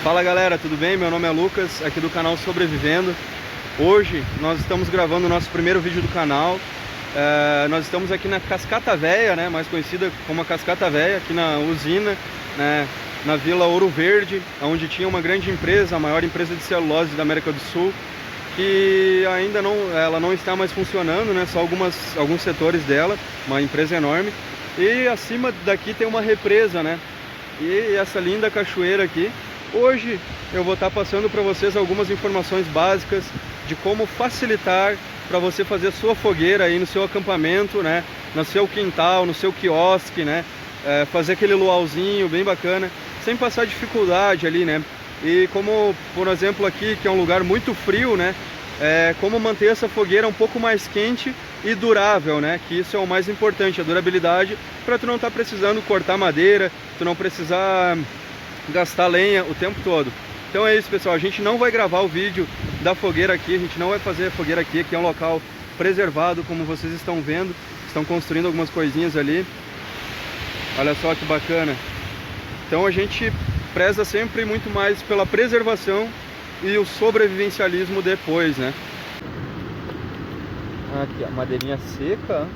Fala galera, tudo bem? Meu nome é Lucas, aqui do canal Sobrevivendo. Hoje nós estamos gravando o nosso primeiro vídeo do canal. Nós estamos aqui na Cascata Véia, né, mais conhecida como a Cascata Véia, aqui na usina, né, na Vila Ouro Verde, onde tinha uma grande empresa, a maior empresa de celulose da América do Sul, que ainda não está mais funcionando, né, só alguns setores dela, uma empresa enorme. E acima daqui tem uma represa, né, e essa linda cachoeira aqui. Hoje eu vou estar passando para vocês algumas informações básicas de como facilitar para você fazer a sua fogueira aí no seu acampamento, né, no seu quintal, no seu quiosque, né, fazer aquele luauzinho bem bacana, sem passar dificuldade ali, né. E como, por exemplo, aqui, que é um lugar muito frio, né, como manter essa fogueira um pouco mais quente e durável, né, que isso é o mais importante, a durabilidade, para tu não estar precisando cortar madeira, tu não precisar gastar lenha o tempo todo. Então é isso, pessoal, a gente não vai gravar o vídeo da fogueira aqui, a gente não vai fazer a fogueira aqui é um local preservado, como vocês estão vendo, estão construindo algumas coisinhas ali, olha só que bacana. Então a gente preza sempre muito mais pela preservação e o sobrevivencialismo depois, né. Aqui a madeirinha seca,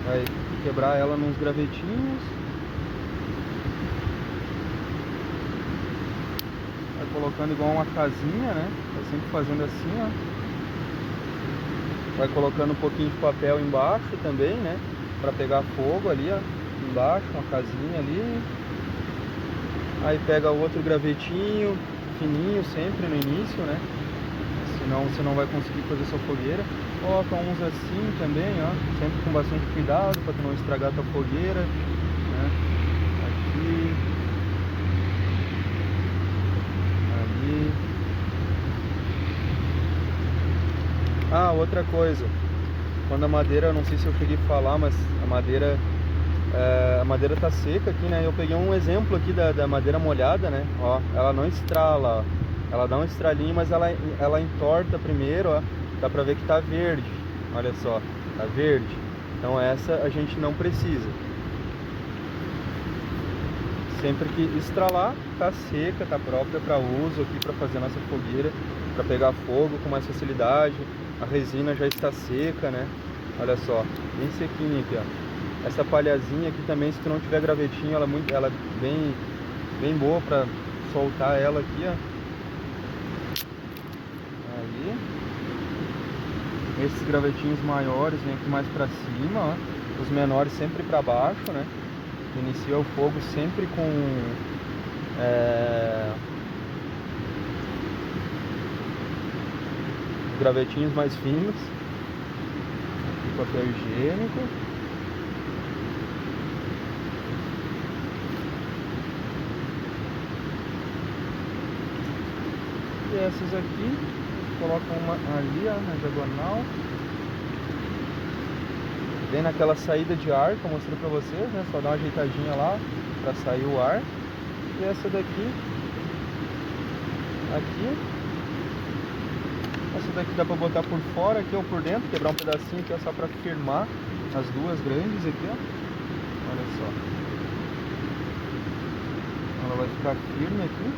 vai quebrar ela nos gravetinhos. Colocando igual uma casinha, né? Vai sempre fazendo assim, ó. Vai colocando um pouquinho de papel embaixo também, né? Pra pegar fogo ali, ó. Embaixo, uma casinha ali. Aí pega outro gravetinho, fininho sempre no início, né? Senão você não vai conseguir fazer sua fogueira. Coloca uns assim também, ó. Sempre com bastante cuidado pra tu não estragar a tua fogueira, né? Aqui. Ah, outra coisa, quando a madeira, não sei se eu cheguei a falar, mas a madeira tá seca aqui, né? Eu peguei um exemplo aqui da madeira molhada, né? Ó, ela não estrala, ó. Ela dá um estralinho, mas ela entorta primeiro, ó. Dá pra ver que tá verde, olha só, tá verde. Então essa a gente não precisa. Sempre que estralar, tá seca, tá própria para uso aqui para fazer a nossa fogueira, para pegar fogo com mais facilidade. A resina já está seca, né? Olha só, bem sequinha aqui, ó. Essa palhazinha aqui também, se tu não tiver gravetinho, ela é bem boa para soltar ela aqui, ó. Aí, esses gravetinhos maiores vem aqui mais para cima, ó. Os menores sempre para baixo, né? Inicia o fogo sempre com gravetinhos mais finos. Aqui, papel higiênico. E essas aqui, coloca uma ali, ó, na diagonal. Vem naquela saída de ar que eu mostrei pra vocês, né? Só dá uma ajeitadinha lá pra sair o ar. E essa daqui, aqui. Essa daqui dá pra botar por fora aqui ou por dentro, quebrar um pedacinho aqui, ó, só pra firmar as duas grandes aqui, ó. Olha só. Ela vai ficar firme aqui.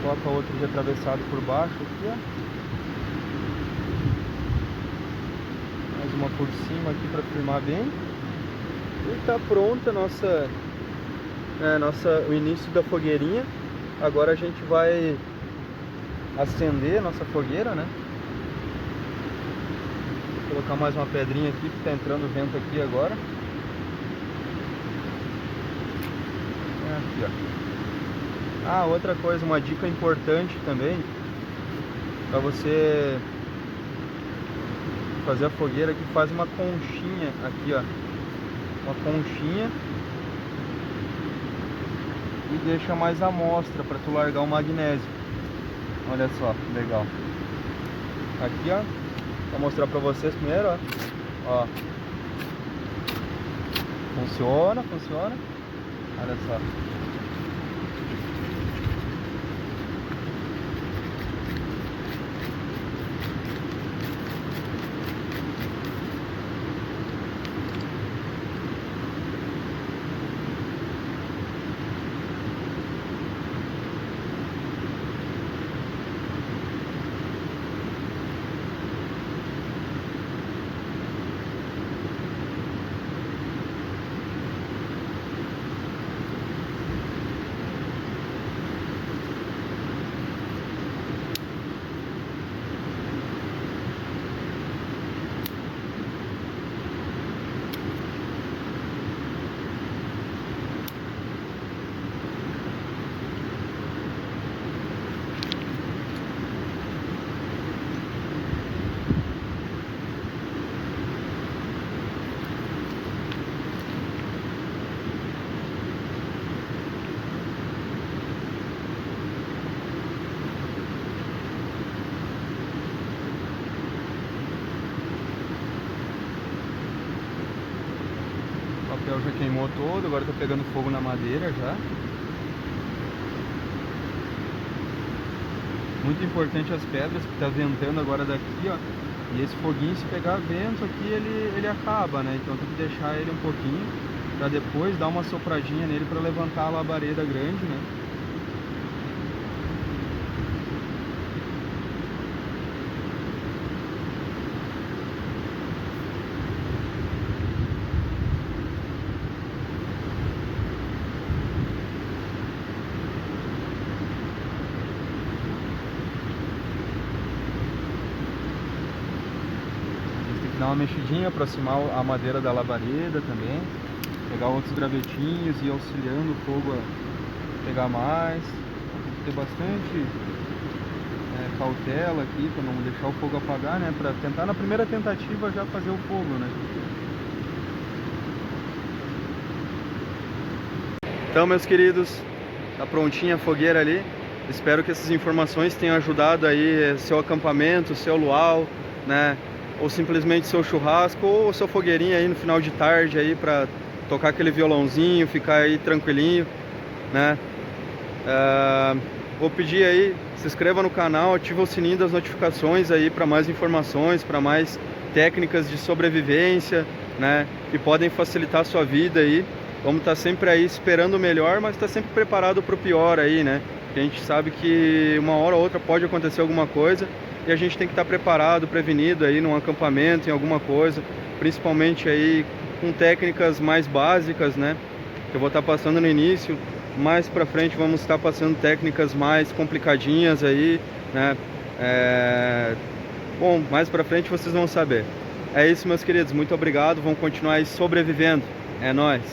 Coloca outra de atravessado por baixo aqui, ó. Uma por cima aqui para firmar bem. E tá pronta o início da fogueirinha. Agora a gente vai acender a nossa fogueira, né? Vou colocar mais uma pedrinha aqui, que tá entrando vento aqui agora. Aqui, ó. Ah, outra coisa, uma dica importante também para você fazer a fogueira, que faz uma conchinha aqui, ó, uma conchinha, e deixa mais amostra para tu largar o magnésio. Olha só, legal. Aqui, ó, vou mostrar para vocês primeiro, ó. Funciona. Olha só. já queimou todo, agora tá pegando fogo na madeira já. Muito importante as pedras, que tá ventando agora daqui, ó. E esse foguinho, se pegar vento aqui, ele acaba, né? Então tem que deixar ele um pouquinho, pra depois dar uma sopradinha nele pra levantar a labareda grande, né? Dar uma mexidinha, aproximar a madeira da labareda também, pegar outros gravetinhos e ir auxiliando o fogo a pegar mais. Tem que ter bastante cautela aqui para não deixar o fogo apagar, né? Para tentar na primeira tentativa já fazer o fogo, né? Então, meus queridos, tá prontinha a fogueira ali. Espero que essas informações tenham ajudado aí seu acampamento, seu luau, né? Ou simplesmente seu churrasco, ou sua fogueirinha aí no final de tarde aí para tocar aquele violãozinho, ficar aí tranquilinho, né? Vou pedir aí, se inscreva no canal, ativa o sininho das notificações aí para mais informações, para mais técnicas de sobrevivência, né? Que podem facilitar a sua vida aí. Vamos estar sempre aí esperando o melhor, mas estar sempre preparado para o pior aí, né? Porque a gente sabe que uma hora ou outra pode acontecer alguma coisa. E a gente tem que estar preparado, prevenido aí num acampamento, em alguma coisa, principalmente aí com técnicas mais básicas, né? Que eu vou estar passando no início. Mais pra frente vamos estar passando técnicas mais complicadinhas aí, né? Bom, mais pra frente vocês vão saber. É isso, meus queridos, muito obrigado, vamos continuar aí sobrevivendo. É nóis!